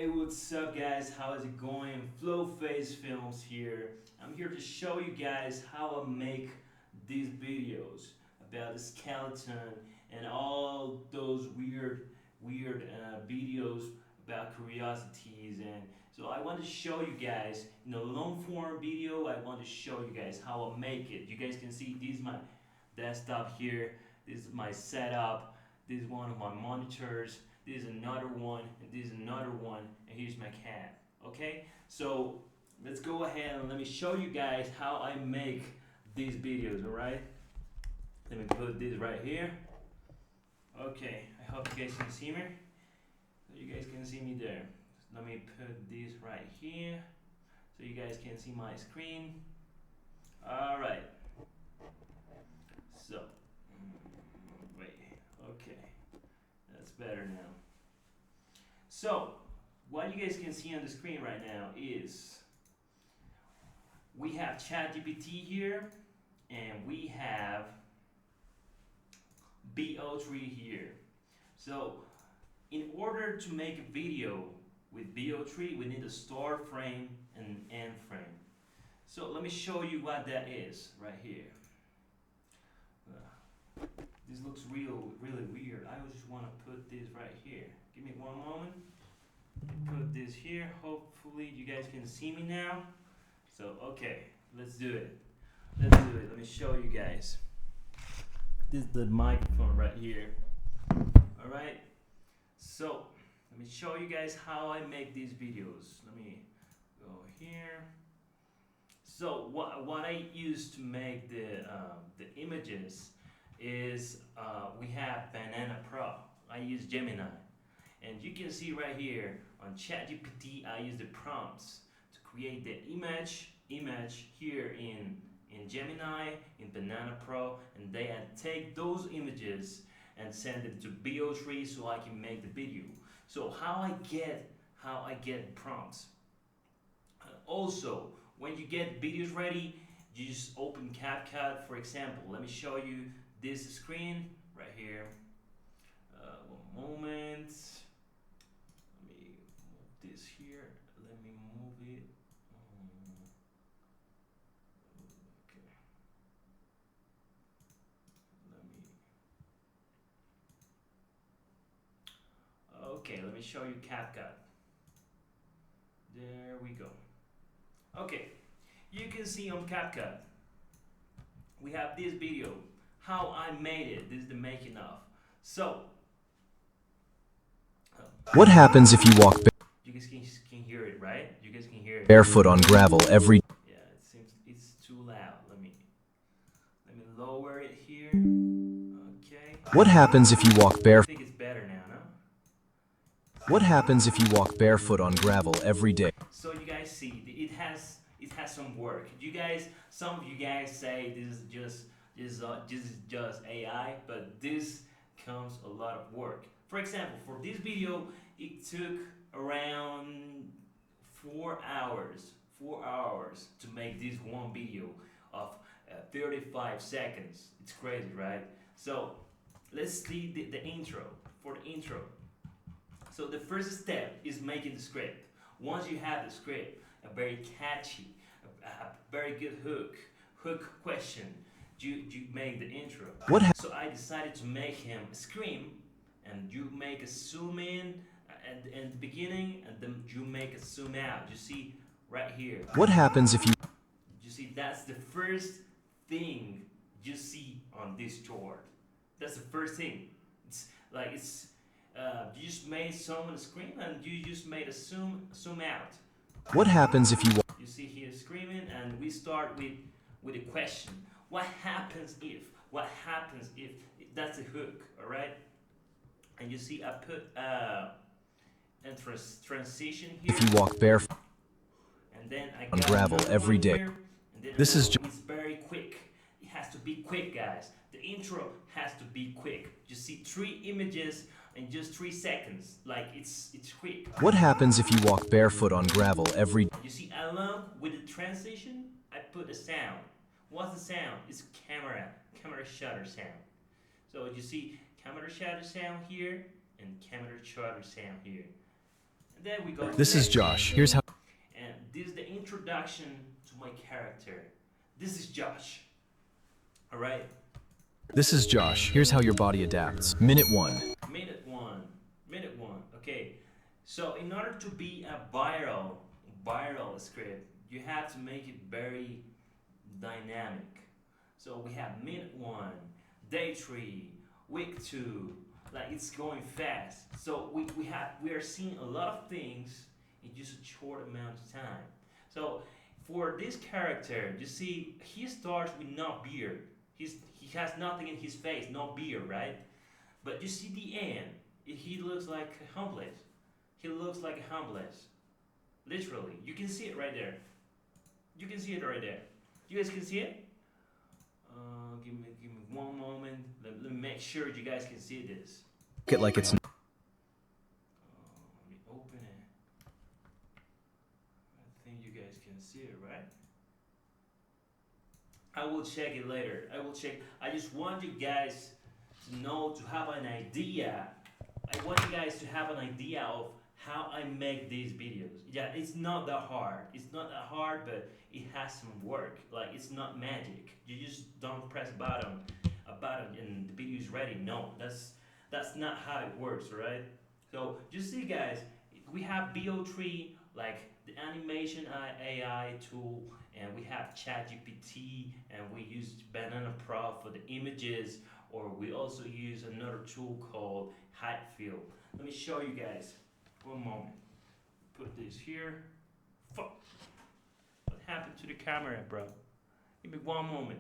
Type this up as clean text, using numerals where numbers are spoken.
Hey, what's up guys? How is it going? Flowface Films here. I'm here to show you guys how I make these videos about the skeleton and all those weird videos about curiosities. And so I want to show you guys in a long form video. I want to show you guys how I make it. You guys can see this is my desktop here. This is my setup. This is one of my monitors. This is another one, and this is another one, and here's my cat. Okay, so let's go ahead and let me show you guys how I make these videos. All right, let me put this right here. Okay, I hope you guys can see me. So you guys can see me there. Let me put this right here so you guys can see my screen. All right. So wait. Okay, that's better now. So, what you guys can see on the screen right now is we have ChatGPT here and we have BO3 here. So, in order to make a video with BO3, we need a start frame and an end frame. So, let me show you what that is right here. This looks really weird. I just want to put this right here. Give me one moment. Put this here. Hopefully you guys can see me now. So okay, let's do it. Let's do it. Let me show you guys. This is the microphone right here. Alright. So let me show you guys how I make these videos. Let me go here. So what I use to make the images is we have Banana Pro. I use Gemini. And you can see right here on ChatGPT, I use the prompts to create the image here in Gemini, in Banana Pro, and they take those images and send them to BO3 so I can make the video. So how I get prompts. Also, when you get videos ready, you just open CapCut. For example, let me show you this screen right here. One moment. Let me move this here. Let me move it. Okay. Let me show you CapCut. There we go. Okay, you can see on CapCut we have this video how I made it. This is the making of. So What happens if you walk you guys can hear it, right? You guys can hear it. barefoot on gravel every day? Yeah, it seems it's too loud. Let me lower it here. Okay. What happens if you walk I barefoot? think it's better now, no? What happens if you walk barefoot on gravel every day? So you guys see, it has some work. Some of you guys say this is just AI, but this comes a lot of work. For example, for this video, it took around 4 hours. 4 hours to make this one video of 35 seconds. It's crazy, right? So let's see the intro. For the intro, so the first step is making the script. Once you have the script, a very catchy, a very good hook question, you make the intro. So I decided to make him scream, and you make a zoom in at the beginning, and then you make a zoom out. You see right here. What happens if you You see, that's the first thing you see on this chart. That's the first thing. It's like you just made someone scream and you just made a zoom out. What happens if you walk You see here screaming, and we start with a question. What happens if? What happens if? That's a hook, all right? And you see I put a transition here. if you walk barefoot And then I on got gravel another every one day? here, and then This is it's very quick. It has to be quick, guys. The intro has to be quick. You see 3 images in just 3 seconds. Like it's quick. What happens if you walk barefoot on gravel every day? You see, along with the transition, I put a sound. What's the sound? It's camera shutter sound. So you see camera shutter sound here and camera shutter sound here. There we go. This is Josh. Here's how. And this is the introduction to my character. This is Josh. All right. This is Josh. Here's how your body adapts. Minute 1. Minute one. Minute one. Okay. So in order to be a viral script, you have to make it very dynamic. So we have minute 1, day 3, week 2. Like it's going fast. So we are seeing a lot of things in just a short amount of time. So for this character, you see, he starts with no beard. He has nothing in his face, no beard, right? But you see the end, he looks like homeless. He looks like a homeless. Literally, you can see it right there. You can see it right there. You guys can see it? Give me one moment. Let me make sure you guys can see this. It like it's. Let me open it. I think you guys can see it, right? I will check it later. I will check. I just want you guys to know, to have an idea. I want you guys to have an idea of how I make these videos. Yeah, it's not that hard. It's not that hard, but it has some work. Like, it's not magic. You just don't press a button and the video is ready. No, that's not how it works, right? So you see, guys, we have BO3, like the animation AI tool, and we have ChatGPT, and we use Banana Pro for the images, or we also use another tool called Hidefield. Let me show you guys. One moment. Put this here. Fuck. What happened to the camera, bro? Give me one moment.